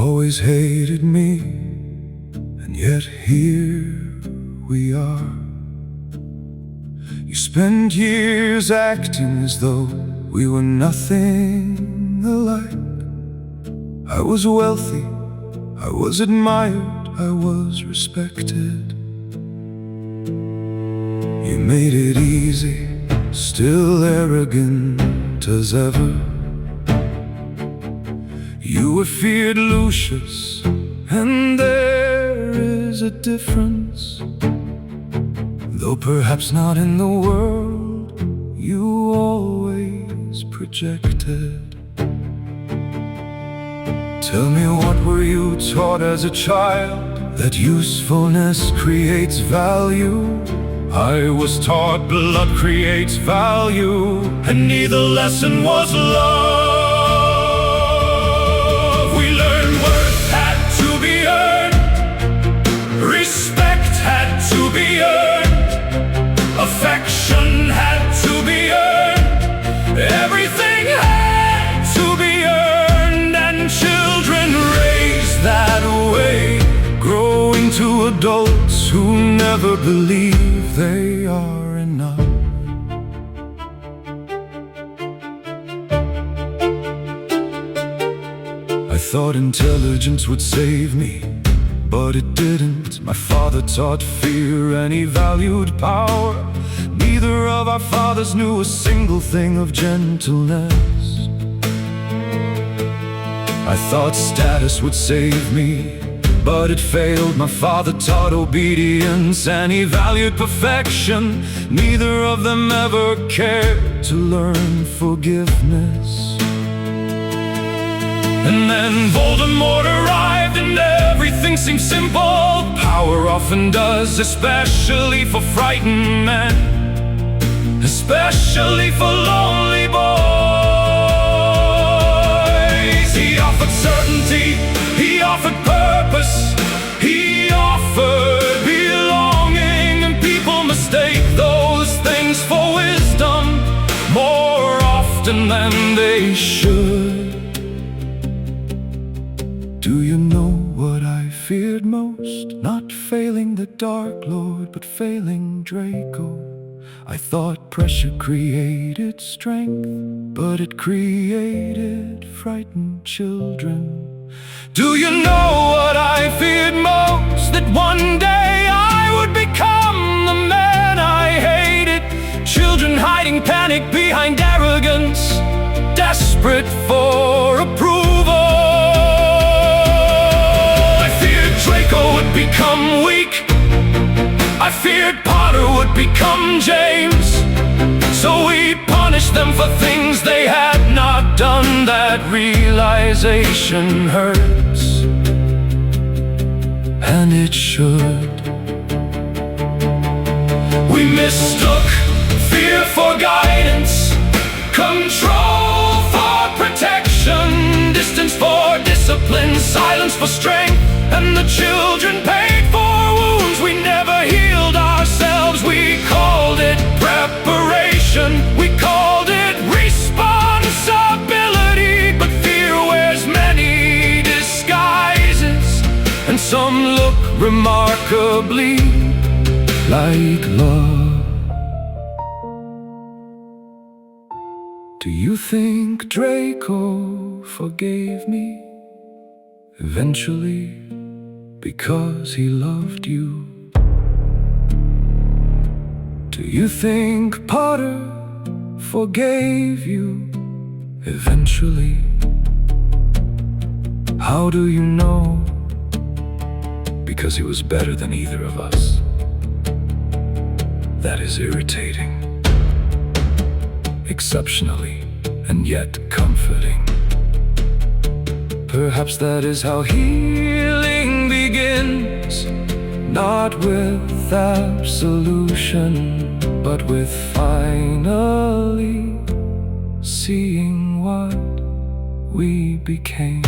always hated me, and yet here we are. You spend years acting as though we were nothing alike. I was wealthy, I was admired, I was respected. You made it easy, still arrogant as ever. You were feared, Lucius, and there is a difference. Though perhaps not in the world you always projected. Tell me, what were you taught as a child? That usefulness creates value? I was taught blood creates value, and neither lesson was love. We learned worth had to be earned, respect had to be earned, affection had to be earned, everything had to be earned. And children raised that way, growing to adults who never believe they are enough. I thought intelligence would save me, but it didn't. My father taught fear and he valued power. Neither of our fathers knew a single thing of gentleness. I thought status would save me, but it failed. My father taught obedience and he valued perfection. Neither of them ever cared to learn forgiveness. And then Voldemort arrived and everything seemed simple. Power often does, especially for frightened men, especially for lonely boys. He offered certainty, he offered purpose, he offered belonging, and people mistake those things for wisdom more often than they should. Do you know what I feared most? Not failing the Dark Lord, but failing Draco. I thought pressure created strength, but it created frightened children. Do you know what I feared most? That one day I would become the man I hated. Children hiding panic behind arrogance, desperate for approval. I feared Draco would become weak, I feared Potter would become James. So we punished them for things they had not done. That realization hurts, and it should. We mistook fear for guidance, control for protection, distance for discipline, silence for strength, and the children paid for wounds we never healed ourselves. We called it preparation, we called it responsibility, but fear wears many disguises, and some look remarkably like love. Do you think Draco forgave me eventually because he loved you? Do you think Potter forgave you eventually? How do you know? Because he was better than either of us. That is irritating, exceptionally, and yet comforting. Perhaps that is how healing begins, not with absolution, but with finally seeing what we became.